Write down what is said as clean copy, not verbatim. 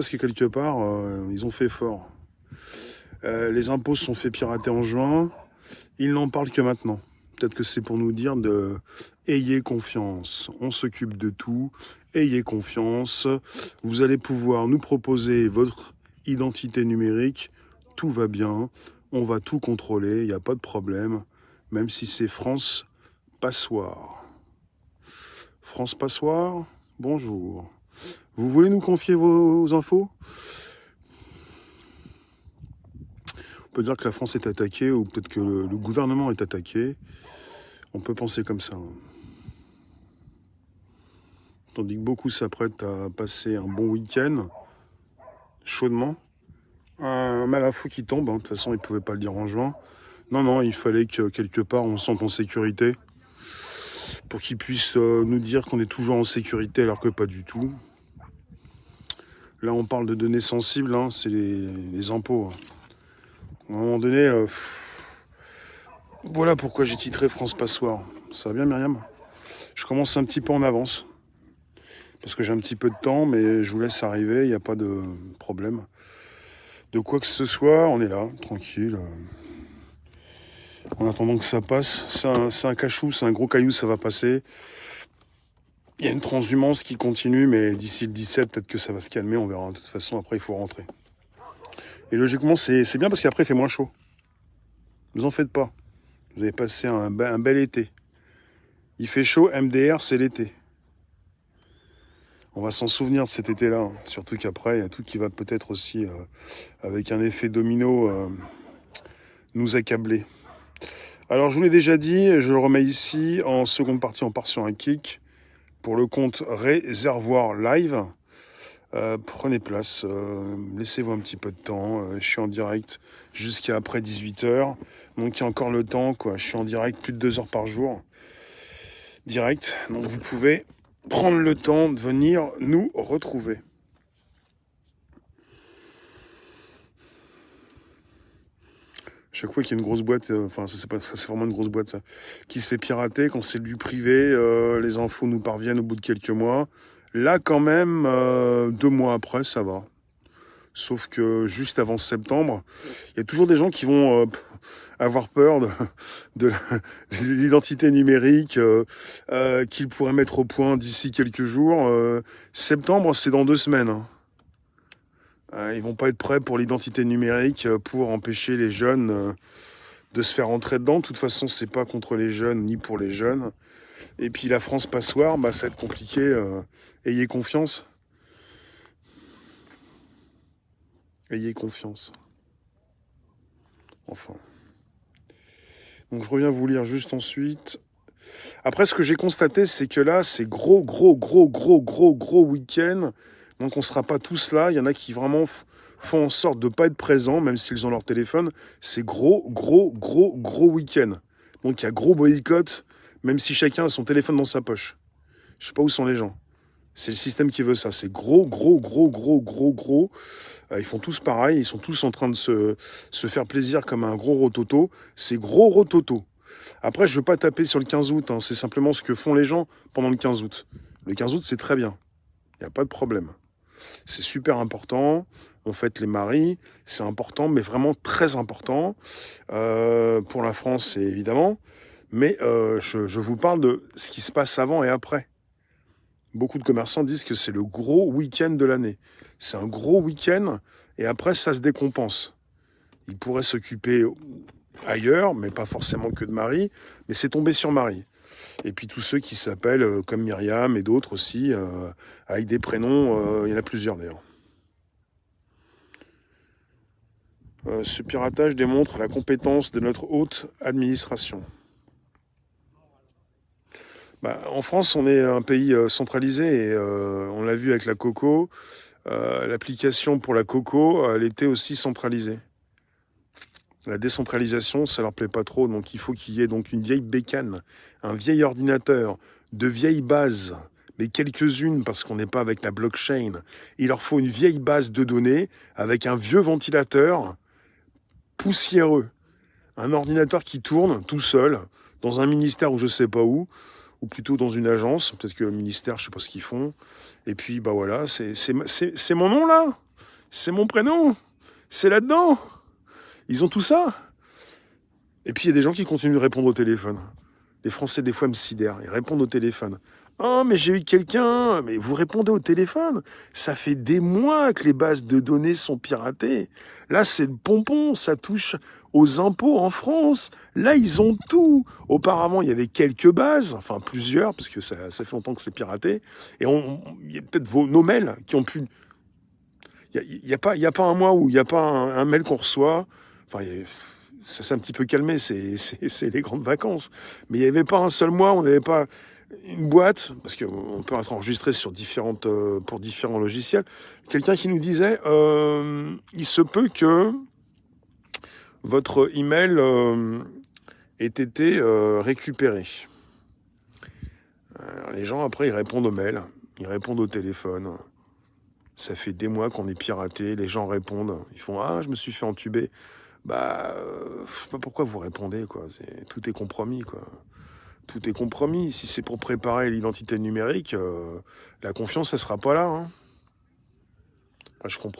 Parce que quelque part, ils ont fait fort. Les impôts se sont fait pirater en juin. Ils n'en parlent que maintenant. Peut-être que c'est pour nous dire de ayez confiance. On s'occupe de tout. Ayez confiance. Vous allez pouvoir nous proposer votre identité numérique. Tout va bien. On va tout contrôler. Il n'y a pas de problème. Même si c'est France Passoire. France Passoire, bonjour. Vous voulez nous confier vos infos ? On peut dire que la France est attaquée, ou peut-être que le gouvernement est attaqué. On peut penser comme ça. Tandis que beaucoup s'apprêtent à passer un bon week-end, chaudement. Un mal à fou qui tombe, hein. De toute façon, ils ne pouvaient pas le dire en juin. Non, il fallait que quelque part on se sente en sécurité. Pour qu'ils puissent nous dire qu'on est toujours en sécurité alors que pas du tout. Là, on parle de données sensibles, hein, c'est les impôts. À un moment donné, voilà pourquoi j'ai titré France Passoire. Ça va bien, Myriam ? Je commence un petit peu en avance. Parce que j'ai un petit peu de temps, mais je vous laisse arriver, il n'y a pas de problème. De quoi que ce soit, on est là, tranquille. En attendant que ça passe, c'est un cachou, c'est un gros caillou, ça va passer. Il y a une transhumance qui continue, mais d'ici le 17, peut-être que ça va se calmer, on verra. De toute façon, après, il faut rentrer. Et logiquement, c'est bien parce qu'après, il fait moins chaud. Ne vous en faites pas. Vous avez passé un bel été. Il fait chaud, MDR, c'est l'été. On va s'en souvenir de cet été-là. Surtout qu'après, il y a tout qui va peut-être aussi, avec un effet domino, nous accabler. Alors, je vous l'ai déjà dit, je le remets ici. En seconde partie, on part sur un kick. Pour le compte Réservoir Live. Prenez place, laissez-vous un petit peu de temps. Je suis en direct jusqu'à après 18h. Donc il y a encore le temps, quoi. Je suis en direct plus de 2 heures par jour. Direct. Donc vous pouvez prendre le temps de venir nous retrouver. Chaque fois qu'il y a une grosse boîte, c'est vraiment une grosse boîte ça, qui se fait pirater, quand c'est du privé, les infos nous parviennent au bout de quelques mois. Là quand même, 2 mois après, ça va. Sauf que juste avant septembre, il y a toujours des gens qui vont avoir peur de l'identité numérique qu'ils pourraient mettre au point d'ici quelques jours. Septembre, c'est dans 2 semaines. Hein. Ils vont pas être prêts pour l'identité numérique pour empêcher les jeunes de se faire entrer dedans. De toute façon, c'est pas contre les jeunes ni pour les jeunes. Et puis la France passoire, ça va être compliqué. Ayez confiance. Ayez confiance. Enfin. Donc je reviens vous lire juste ensuite. Après, ce que j'ai constaté, c'est que là, c'est gros week-end. Donc on ne sera pas tous là. Il y en a qui vraiment font en sorte de ne pas être présents, même s'ils ont leur téléphone. C'est gros week-end. Donc il y a gros boycott, même si chacun a son téléphone dans sa poche. Je sais pas où sont les gens. C'est le système qui veut ça. C'est gros. Ils font tous pareil. Ils sont tous en train de se faire plaisir comme un gros rototo. C'est gros rototo. Après, je ne veux pas taper sur le 15 août. Hein. C'est simplement ce que font les gens pendant le 15 août. Le 15 août, c'est très bien. Il n'y a pas de problème. C'est super important. On fête les maris. C'est important, mais vraiment très important. Pour la France, c'est évidemment. Mais je vous parle de ce qui se passe avant et après. Beaucoup de commerçants disent que c'est le gros week-end de l'année. C'est un gros week-end et après, ça se décompense. Ils pourraient s'occuper ailleurs, mais pas forcément que de Marie, mais c'est tombé sur Marie. Et puis tous ceux qui s'appellent comme Myriam et d'autres aussi, avec des prénoms, il y en a plusieurs d'ailleurs. Ce piratage démontre la compétence de notre haute administration. En France, on est un pays centralisé et on l'a vu avec la Coco. L'application pour la Coco, elle était aussi centralisée. La décentralisation, ça leur plaît pas trop, donc il faut qu'il y ait donc une vieille bécane, un vieil ordinateur, de vieilles bases, mais quelques-unes parce qu'on n'est pas avec la blockchain. Il leur faut une vieille base de données avec un vieux ventilateur poussiéreux. Un ordinateur qui tourne tout seul, dans un ministère ou je sais pas où, ou plutôt dans une agence, peut-être que le ministère, je sais pas ce qu'ils font. Et puis, voilà, c'est mon nom là. c'est mon prénom, c'est là-dedans. Ils ont tout ça. Et puis il y a des gens qui continuent de répondre au téléphone. Les Français, des fois, me sidèrent. Ils répondent au téléphone. Oh, mais j'ai eu quelqu'un. Mais vous répondez au téléphone. Ça fait des mois que les bases de données sont piratées. Là, c'est le pompon. Ça touche aux impôts en France. Là, ils ont tout. Auparavant, il y avait quelques bases. Enfin, plusieurs, parce que ça fait longtemps que c'est piraté. Et il y a peut-être nos mails qui ont pu... Il y a pas un mois où il n'y a pas un mail qu'on reçoit. Enfin, ça s'est un petit peu calmé, c'est les grandes vacances. Mais il n'y avait pas un seul mois, on n'avait pas une boîte, parce qu'on peut être enregistré sur pour différents logiciels. Quelqu'un qui nous disait, il se peut que votre email ait été récupéré. Alors, les gens, après, ils répondent aux mails, ils répondent au téléphone. Ça fait des mois qu'on est piraté, les gens répondent, ils font « Ah, je me suis fait entuber ». Bah, je sais pas pourquoi vous répondez, quoi. Tout est compromis, quoi. Tout est compromis. Si c'est pour préparer l'identité numérique, la confiance, ça sera pas là, hein. Enfin, je comprends.